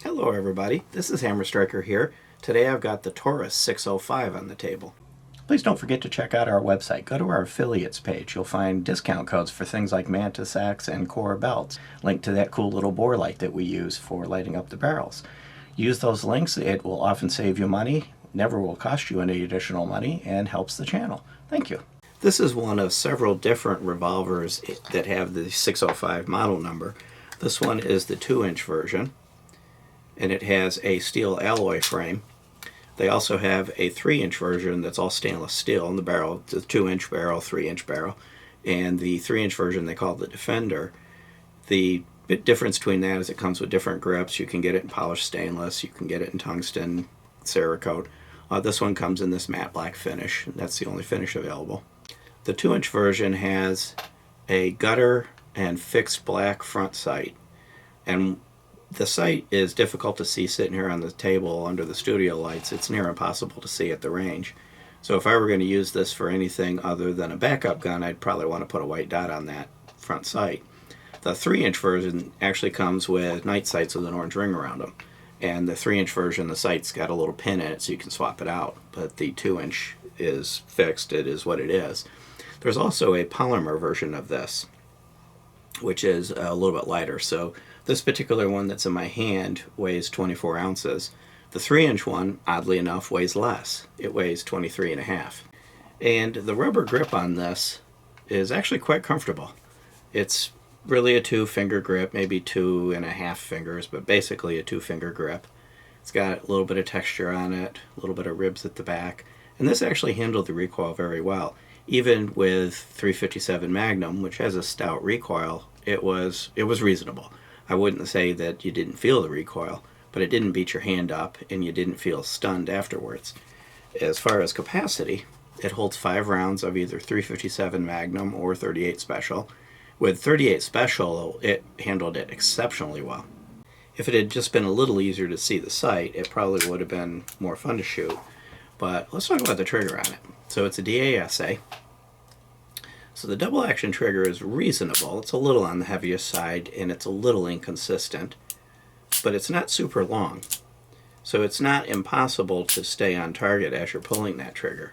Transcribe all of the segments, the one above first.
Hello everybody, this is Hammer Striker here. Today I've got the Taurus 605 on the table. Please don't forget to check out our website. Go to our affiliates page. You'll find discount codes for things like Mantis Axe and Core belts, linked to that cool little bore light that we use for lighting up the barrels. Use those links. It will often save you money, never will cost you any additional money, and helps the channel. Thank you. This is one of several different revolvers that have the 605 model number. This one is the 2-inch version, and it has a steel alloy frame. They also have a 3-inch version that's all stainless steel in the barrel, the 2-inch barrel, 3-inch barrel, and the 3-inch version they call the Defender. The bit difference between that is it comes with different grips. You can get it in polished stainless, you can get it in tungsten, Cerakote. This one comes in this matte black finish. That's the only finish available. The 2-inch version has a gutter and fixed black front sight, and the sight is difficult to see sitting here on the table under the studio lights. It's near impossible to see at the range. So if I were going to use this for anything other than a backup gun, I'd probably want to put a white dot on that front sight. The 3-inch version actually comes with night sights with an orange ring around them. And the 3-inch version, the sight's got a little pin in it so you can swap it out. But the 2-inch is fixed. It is what it is. There's also a polymer version of this, which is a little bit lighter. So this particular one that's in my hand weighs 24 ounces. The 3-inch one, oddly enough, weighs less. It weighs 23.5. And the rubber grip on this is actually quite comfortable. It's really a 2-finger grip, maybe 2.5 fingers, but basically a 2-finger grip. It's got a little bit of texture on it, a little bit of ribs at the back. And this actually handled the recoil very well. Even with 357 Magnum, which has a stout recoil, it was reasonable. I wouldn't say that you didn't feel the recoil, but it didn't beat your hand up and you didn't feel stunned afterwards. As far as capacity, it holds 5 rounds of either 357 Magnum or 38 Special. With 38 Special, it handled it exceptionally well. If it had just been a little easier to see the sight, it probably would have been more fun to shoot. But let's talk about the trigger on it. So it's a DASA. So the double action trigger is reasonable. It's a little on the heaviest side and it's a little inconsistent, but it's not super long. So it's not impossible to stay on target as you're pulling that trigger.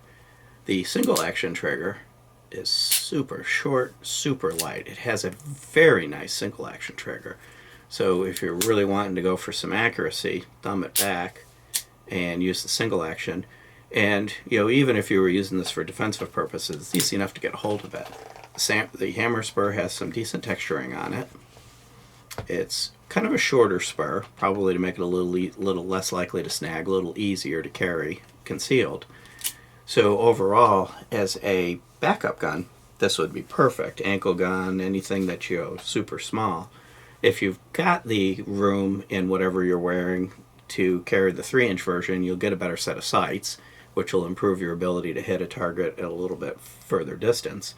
The single action trigger is super short, super light. It has a very nice single action trigger. So if you're really wanting to go for some accuracy, thumb it back and use the single action. And, even if you were using this for defensive purposes, it's easy enough to get a hold of it. The hammer spur has some decent texturing on it. It's kind of a shorter spur, probably to make it a little less likely to snag, a little easier to carry concealed. So overall, as a backup gun, this would be perfect. Ankle gun, anything that super small. If you've got the room in whatever you're wearing to carry the 3-inch version, you'll get a better set of sights, which will improve your ability to hit a target at a little bit further distance.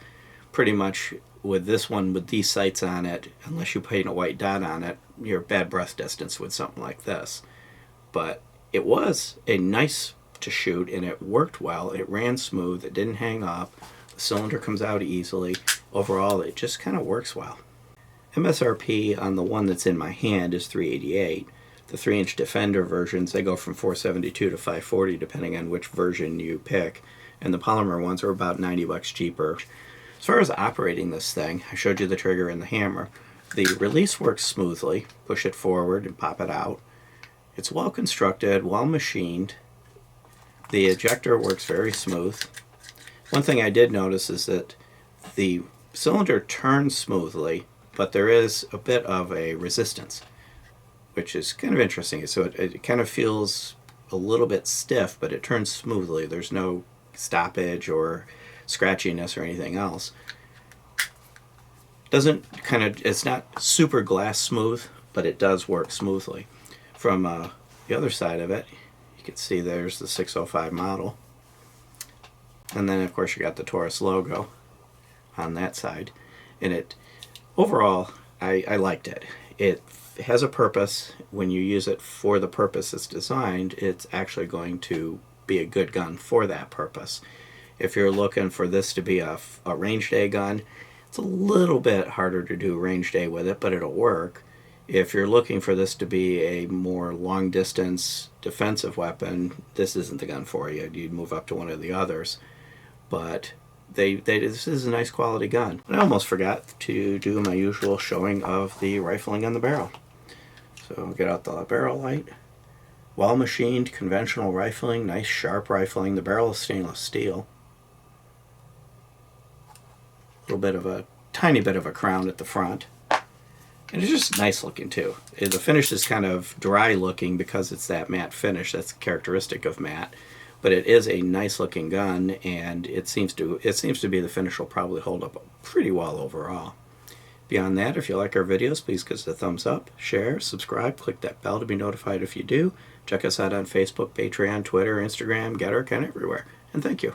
Pretty much with this one, with these sights on it, unless you paint a white dot on it, you're bad breath distance with something like this. But it was a nice to shoot, and it worked well. It ran smooth. It didn't hang up. The cylinder comes out easily. Overall, it just kind of works well. MSRP on the one that's in my hand is $388. The 3-inch Defender versions, they go from $472 to $540 depending on which version you pick. And the polymer ones are about $90 cheaper. As far as operating this thing, I showed you the trigger and the hammer. The release works smoothly. Push it forward and pop it out. It's well constructed, well machined. The ejector works very smooth. One thing I did notice is that the cylinder turns smoothly, but there is a bit of a resistance, which is kind of interesting. So it kind of feels a little bit stiff, but it turns smoothly. There's no stoppage or scratchiness or anything else. It's not super glass smooth, but it does work smoothly. From the other side of it, you can see there's the 605 model. And then of course you got the Taurus logo on that side. And overall, I liked it. It has a purpose. When you use it for the purpose it's designed, it's actually going to be a good gun for that purpose. If you're looking for this to be a range day gun, it's a little bit harder to do range day with it, but it'll work. If you're looking for this to be a more long-distance defensive weapon, this isn't the gun for you. You'd move up to one of the others. But this is a nice quality gun. And I almost forgot to do my usual showing of the rifling on the barrel. So we'll get out the barrel light. Well-machined, conventional rifling, nice sharp rifling. The barrel is stainless steel. Tiny bit of a crown at the front. And it's just nice looking too. The finish is kind of dry looking because it's that matte finish. That's characteristic of matte. But it is a nice looking gun, and it seems to be the finish will probably hold up pretty well overall. Beyond that, if you like our videos, please give us a thumbs up, share, subscribe, click that bell to be notified if you do. Check us out on Facebook, Patreon, Twitter, Instagram, Getter, kind of everywhere. And thank you.